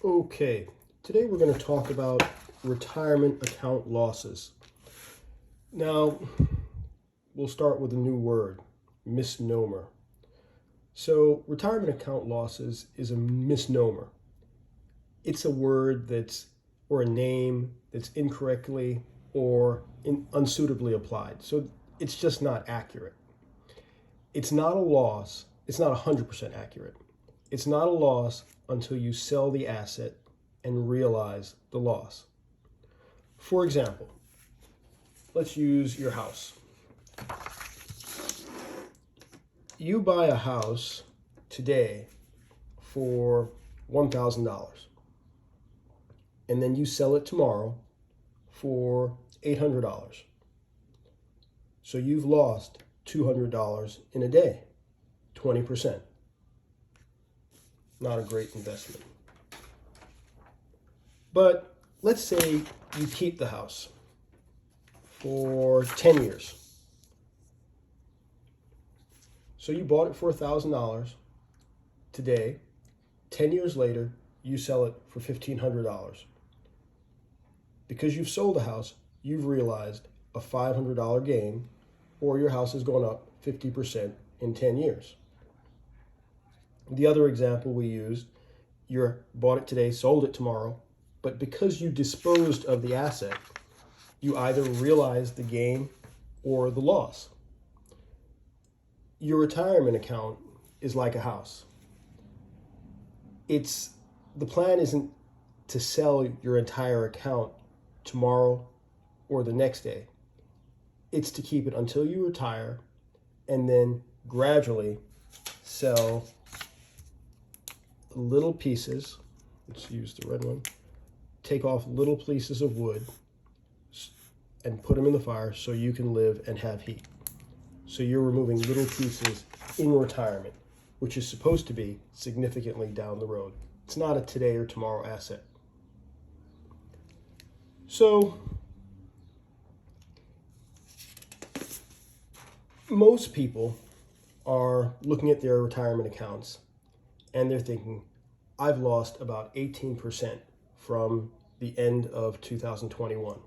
Okay, today we're going to talk about retirement account losses. Now, we'll start with a new word, misnomer. So, retirement account losses is a misnomer. It's a word or a name that's incorrectly or unsuitably applied. So, it's just not accurate. It's not a loss, it's not 100% accurate. It's not a loss until you sell the asset and realize the loss. For example, let's use your house. You buy a house today for $1,000, and then you sell it tomorrow for $800. So you've lost $200 in a day, 20%. Not a great investment. But let's say you keep the house for 10 years. So you bought it for $1,000 today. 10 years later, you sell it for $1,500. Because you've sold the house, you've realized a $500 gain, or your house has gone up 50% in 10 years. The other example we used, you bought it today, sold it tomorrow, but because you disposed of the asset, you either realized the gain or the loss. Your retirement account is like a house. The plan isn't to sell your entire account tomorrow or the next day. It's to keep it until you retire and then gradually sell little pieces. Let's use the red one. Take off little pieces of wood and put them in the fire so you can live and have heat. So you're removing little pieces in retirement, which is supposed to be significantly down the road. It's not a today or tomorrow asset. So most people are looking at their retirement accounts and they're thinking, I've lost about 18% from the end of 2021.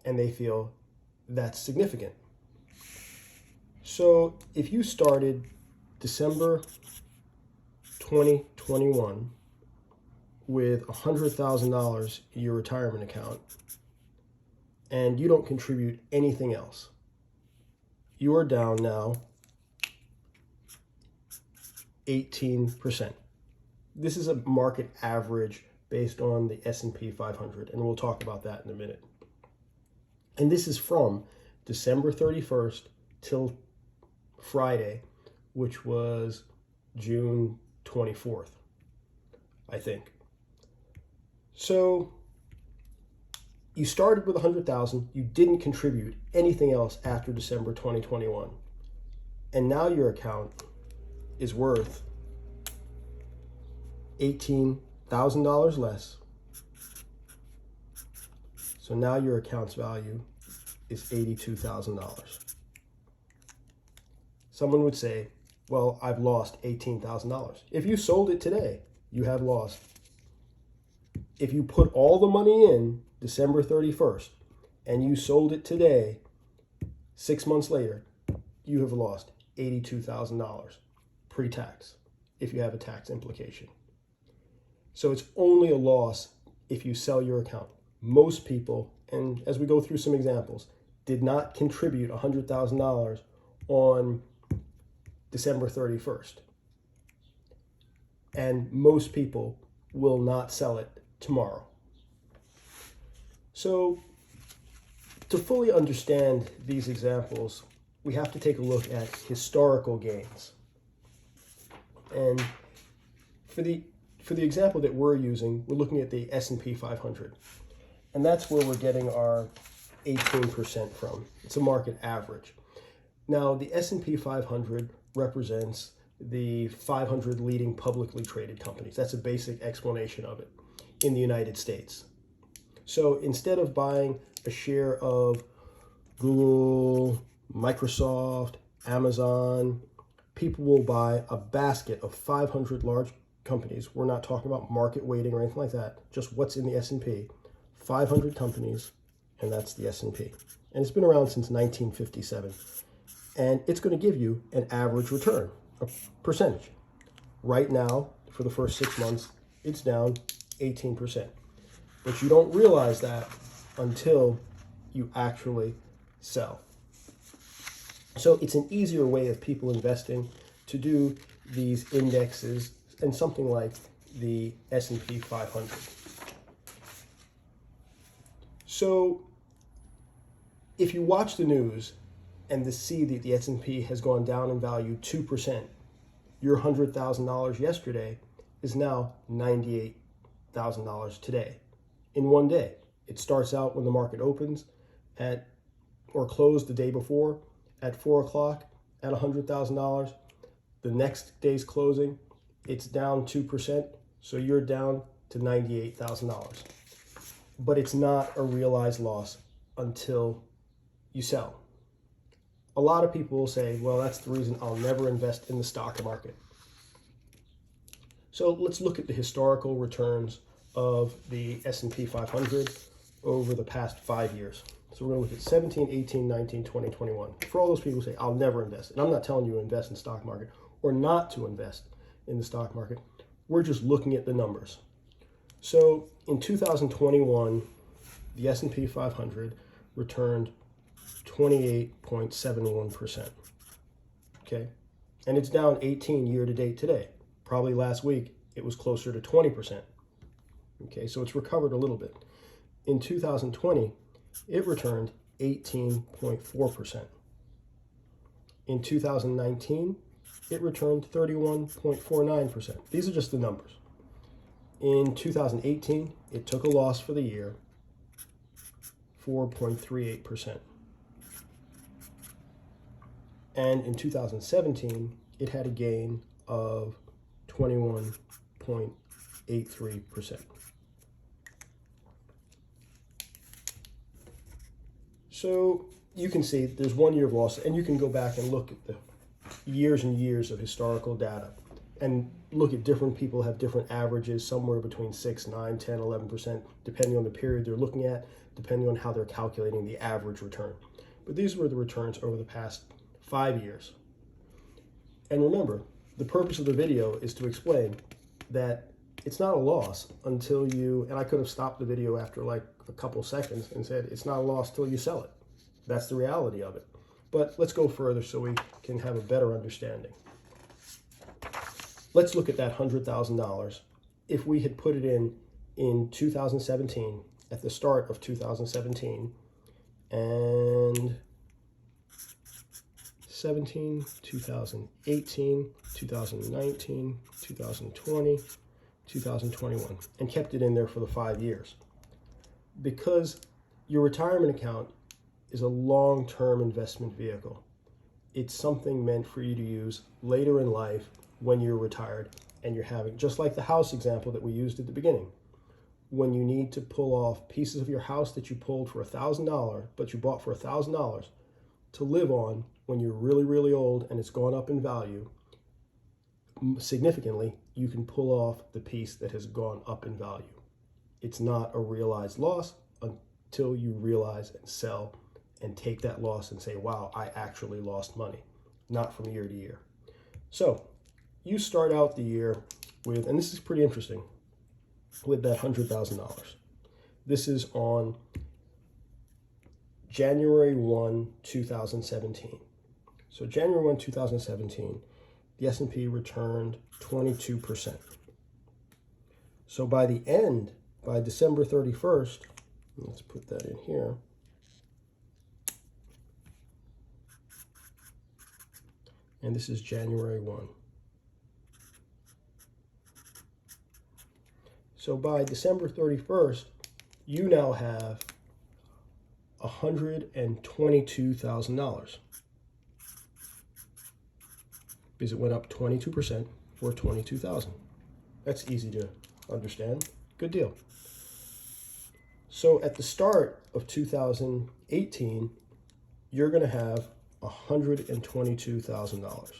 And they feel that's significant. So if you started December 2021 with $100,000 in your retirement account and you don't contribute anything else, you are down now 18%. This is a market average based on the S&P 500, and we'll talk about that in a minute. And this is from December 31st till Friday, which was June 24th, I think. So you started with 100,000, you didn't contribute anything else after December 2021. And now your account is worth $18,000 less. So now your account's value is $82,000. Someone would say, well, I've lost $18,000. If you sold it today, you have lost. If you put all the money in December 31st and you sold it today, 6 months later, you have lost $82,000 pre-tax if you have a tax implication. So it's only a loss if you sell your account. Most people, and as we go through some examples, did not contribute $100,000 on December 31st. And most people will not sell it tomorrow. So to fully understand these examples, we have to take a look at historical gains. And for the example that we're using, we're looking at the S&P 500. And that's where we're getting our 18% from. It's a market average. Now, the S&P 500 represents the 500 leading publicly traded companies. That's a basic explanation of it in the United States. So instead of buying a share of Google, Microsoft, Amazon, people will buy a basket of 500 large companies. We're not talking about market weighting or anything like that. Just what's in the S&P. 500 companies, and that's the S&P. And it's been around since 1957. And it's going to give you an average return, a percentage. Right now, for the first 6 months, it's down 18%. But you don't realize that until you actually sell. So it's an easier way of people investing to do these indexes and something like the S&P 500. So if you watch the news and to see that the S&P has gone down in value 2%, your $100,000 yesterday is now $98,000 today in one day. It starts out when the market opens at or closed the day before at 4 o'clock at $100,000. The next day's closing, it's down 2%, so you're down to $98,000. But it's not a realized loss until you sell. A lot of people will say, well, that's the reason I'll never invest in the stock market. So let's look at the historical returns of the S&P 500 over the past 5 years. So we're going to look at 17, 18, 19, 20, 21. For all those people who say, I'll never invest, and I'm not telling you to invest in the stock market or not to invest in the stock market. We're just looking at the numbers. So in 2021, the S&P 500 returned 28.71%. Okay, and it's down 18 year to date today. Probably last week it was closer to 20%. Okay, so it's recovered a little bit. In 2020, it returned 18.4%. In 2019, it returned 31.49%. These are just the numbers. In 2018, it took a loss for the year, 4.38%. And in 2017, it had a gain of 21.83%. So you can see there's 1 year of loss, and you can go back and look at the years and years of historical data and look at different people have different averages, somewhere between 6, 9, 10, 11%, depending on the period they're looking at, depending on how they're calculating the average return. But these were the returns over the past 5 years. And remember, the purpose of the video is to explain that it's not a loss until you, and I could have stopped the video after like a couple seconds and said it's not a loss till you sell it. That's the reality of it. But let's go further so we can have a better understanding. Let's look at that $100,000. If we had put it in 2017, at the start of 2017, and 17, 2018, 2019, 2020, 2021, and kept it in there for the 5 years. Because your retirement account is a long-term investment vehicle. It's something meant for you to use later in life when you're retired and you're having, just like the house example that we used at the beginning, when you need to pull off pieces of your house that you pulled for $1,000, but you bought for $1,000 to live on when you're really, really old and it's gone up in value significantly, you can pull off the piece that has gone up in value. It's not a realized loss until you realize and sell and take that loss and say, wow, I actually lost money, not from year to year. So you start out the year with, and this is pretty interesting, with that $100,000. This is on January 1, 2017. So January 1, 2017, the S&P returned 22%. So by the end, by December 31st, let's put that in here, and this is January 1. So by December 31st, you now have $122,000 because it went up 22% for $22,000. That's easy to understand. Good deal. So at the start of 2018, you're going to have $122,000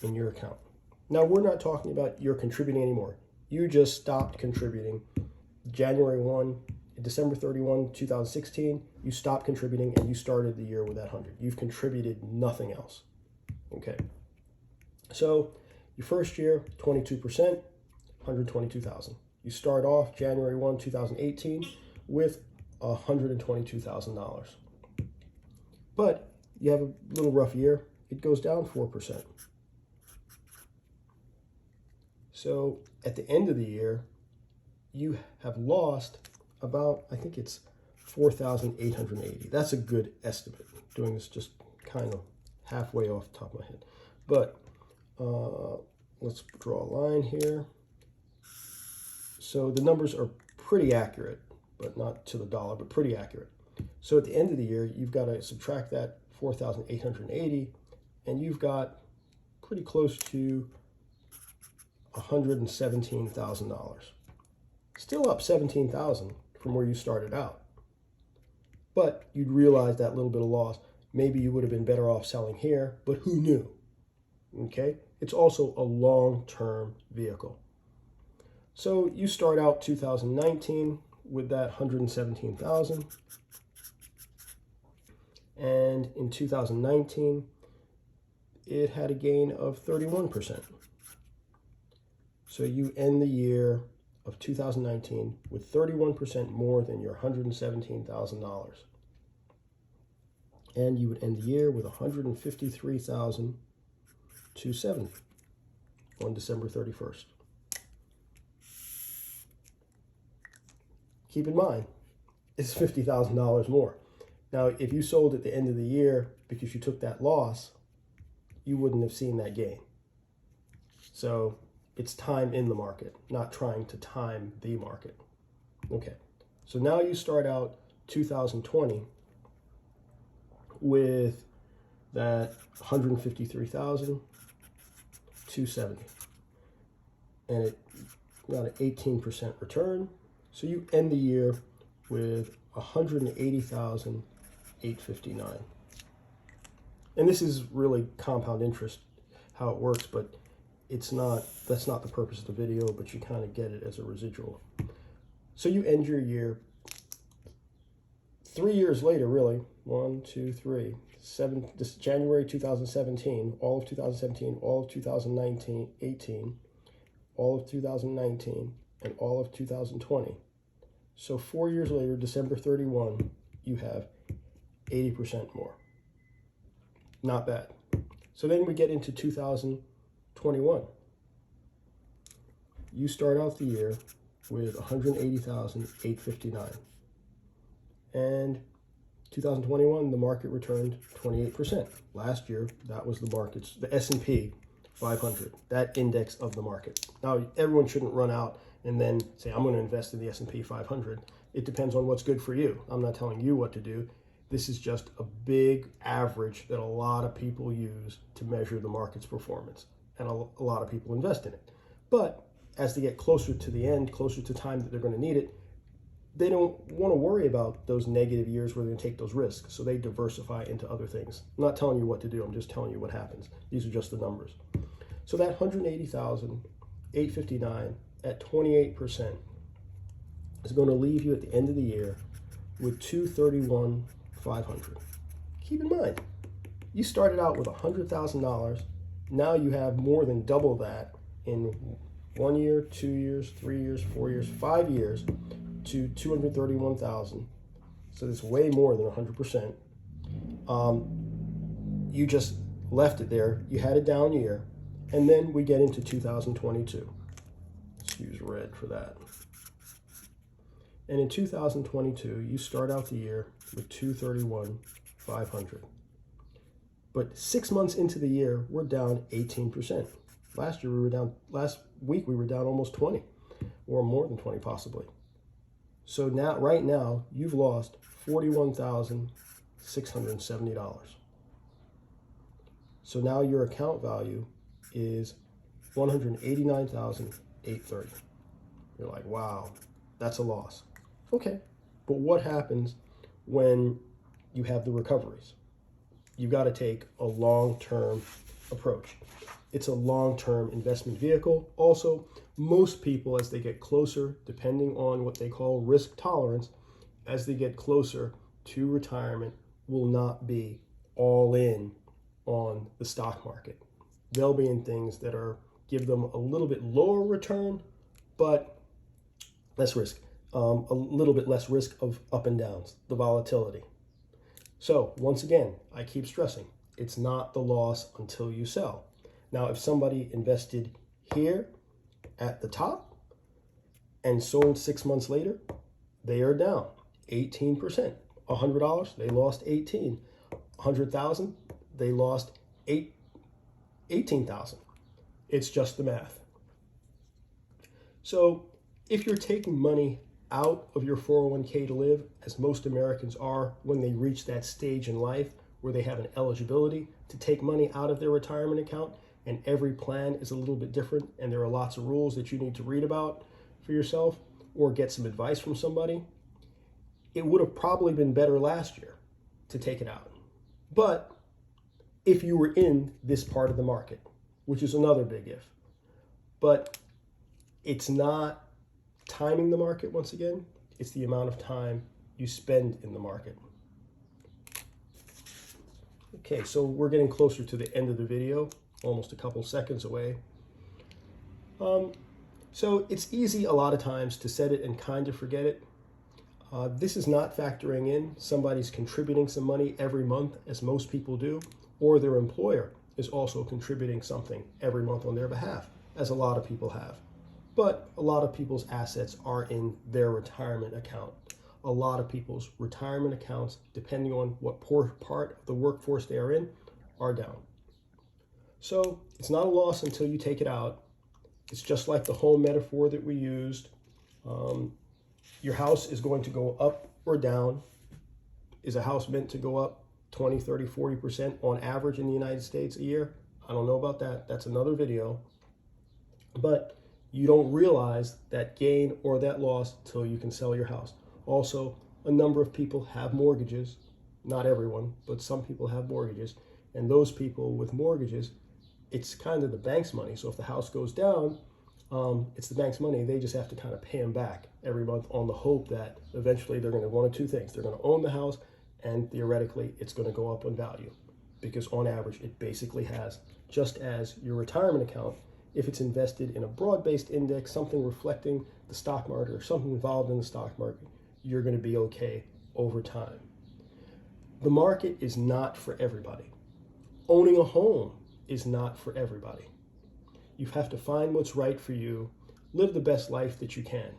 in your account. Now, we're not talking about you're contributing anymore. You just stopped contributing. December 31, 2016, you stopped contributing and you started the year with that 100. You've contributed nothing else. Okay. So your first year, 22%, 122,000. You start off January 1, 2018 with $122,000. But you have a little rough year, it goes down 4%. So at the end of the year, you have lost about, I think it's 4,880. That's a good estimate. Doing this just kind of halfway off the top of my head. But let's draw a line here. So the numbers are pretty accurate, but not to the dollar, but pretty accurate. So at the end of the year, you've got to subtract that 4,880, and you've got pretty close to $117,000. Still up $17,000 from where you started out. But you'd realize that little bit of loss. Maybe you would have been better off selling here, but who knew? Okay? It's also a long-term vehicle. So you start out 2019 with that 117,000. And in 2019, it had a gain of 31%. So you end the year of 2019 with 31% more than your $117,000. And you would end the year with $153,270 on December 31st. Keep in mind, it's $50,000 more. Now, if you sold at the end of the year because you took that loss, you wouldn't have seen that gain. So it's time in the market, not trying to time the market. Okay, so now you start out 2020 with that 153,270, and it got an 18% return. So you end the year with 180,859. And this is really compound interest, how it works, but that's not the purpose of the video, but you kind of get it as a residual. So you end your year 3 years later, really, 1, 2, 3, 7, this January 2017, all of 2017, all of 2019, 18, all of 2019, and all of 2020. So 4 years later, December 31, you have 80% more. Not bad. So then we get into 2021. You start out the year with 180,859. And 2021, the market returned 28%. Last year, that was the market's, the S&P 500, that index of the market. Now, everyone shouldn't run out and then say, I'm going to invest in the S&P 500. It depends on what's good for you. I'm not telling you what to do. This is just a big average that a lot of people use to measure the market's performance. And a lot of people invest in it. But as they get closer to the end, closer to time that they're going to need it, they don't want to worry about those negative years where they're going to take those risks. So they diversify into other things. I'm not telling you what to do. I'm just telling you what happens. These are just the numbers. So that 180,859 at 28% is going to leave you at the end of the year with 231,500. Keep in mind, you started out with $100,000. Now you have more than double that in 1 year, 2 years, 3 years, 4 years, 5 years to 231,000. So that's way more than 100%. You just left it there. You had a down year. And then we get into 2022. Let's use red for that. And in 2022, you start out the year with 231,500. But 6 months into the year, we're down 18%. Last week we were down almost 20, or more than 20 possibly. So now, right now, you've lost $41,670. So now your account value is $189,830. You're like, wow, that's a loss. Okay, but what happens when you have the recoveries? You've got to take a long-term approach. it's a long-term investment vehicle. Also, most people, as they get closer, depending on what they call risk tolerance, as they get closer to retirement, will not be all in on the stock market. They'll be in things that give them a little bit lower return, but less risk, a little bit less risk of up and downs, the volatility. So once again, I keep stressing, it's not the loss until you sell. Now, if somebody invested here at the top and sold 6 months later, they are down 18%. $100, they lost 18. 100,000, they lost 18,000. It's just the math. So if you're taking money out of your 401k to live, as most Americans are when they reach that stage in life where they have an eligibility to take money out of their retirement account, and every plan is a little bit different, and there are lots of rules that you need to read about for yourself or get some advice from somebody, it would have probably been better last year to take it out. But if you were in this part of the market, which is another big if, but it's not timing the market once again, it's the amount of time you spend in the market. Okay, so we're getting closer to the end of the video, almost a couple seconds away. So it's easy a lot of times to set it and kind of forget it. This is not factoring in somebody's contributing some money every month, as most people do, or their employer is also contributing something every month on their behalf, as a lot of people have. But a lot of people's assets are in their retirement account. A lot of people's retirement accounts, depending on what part of the workforce they are in, are down. So it's not a loss until you take it out. It's just like the home metaphor that we used. Your house is going to go up or down. Is a house meant to go up 20, 30, 40% on average in the United States a year? I don't know about that. That's another video. But you don't realize that gain or that loss till you can sell your house. Also, a number of people have mortgages. Not everyone, but some people have mortgages. And those people with mortgages, it's kind of the bank's money. So if the house goes down, it's the bank's money. They just have to kind of pay them back every month on the hope that eventually they're going to one of two things. They're going to own the house, and theoretically it's going to go up in value, because on average it basically has. Just as your retirement account, if it's invested in a broad-based index, something reflecting the stock market or something involved in the stock market, you're going to be okay over time. The market is not for everybody. Owning a home is not for everybody. You have to find what's right for you, live the best life that you can.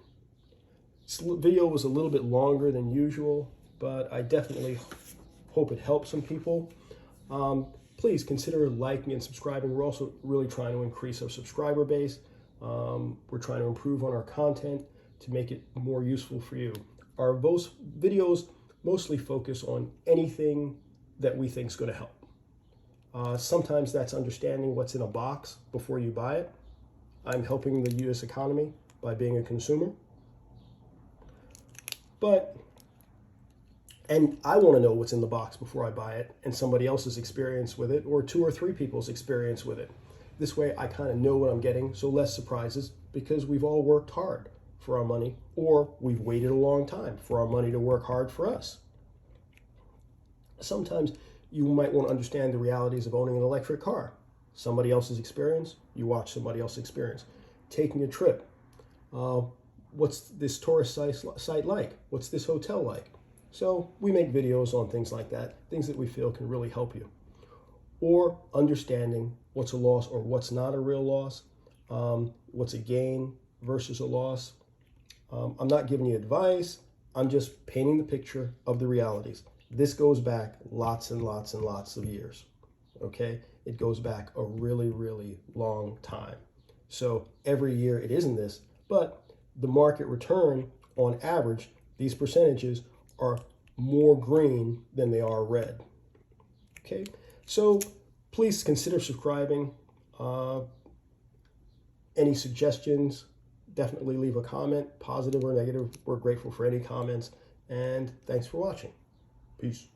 This video was a little bit longer than usual, but I definitely hope it helps some people. Please consider liking and subscribing. We're also really trying to increase our subscriber base. We're trying to improve on our content to make it more useful for you. Our videos mostly focus on anything that we think is going to help. Sometimes that's understanding what's in a box before you buy it. I'm helping the U.S. economy by being a consumer. And I want to know what's in the box before I buy it, and somebody else's experience with it, or 2 or 3 people's experience with it. This way I kind of know what I'm getting, so less surprises, because we've all worked hard for our money, or we've waited a long time for our money to work hard for us. Sometimes you might want to understand the realities of owning an electric car. Somebody else's experience, you watch somebody else's experience. Taking a trip. What's this tourist site like? What's this hotel like? So we make videos on things like that, things that we feel can really help you. Or understanding what's a loss or what's not a real loss, what's a gain versus a loss. I'm not giving you advice, I'm just painting the picture of the realities. This goes back lots and lots and lots of years, okay? It goes back a really, really long time. So every year it isn't this, but the market return on average, these percentages are more green than they are red. Okay, so please consider subscribing. Any suggestions, definitely leave a comment, positive or negative. We're grateful for any comments, and thanks for watching. Peace.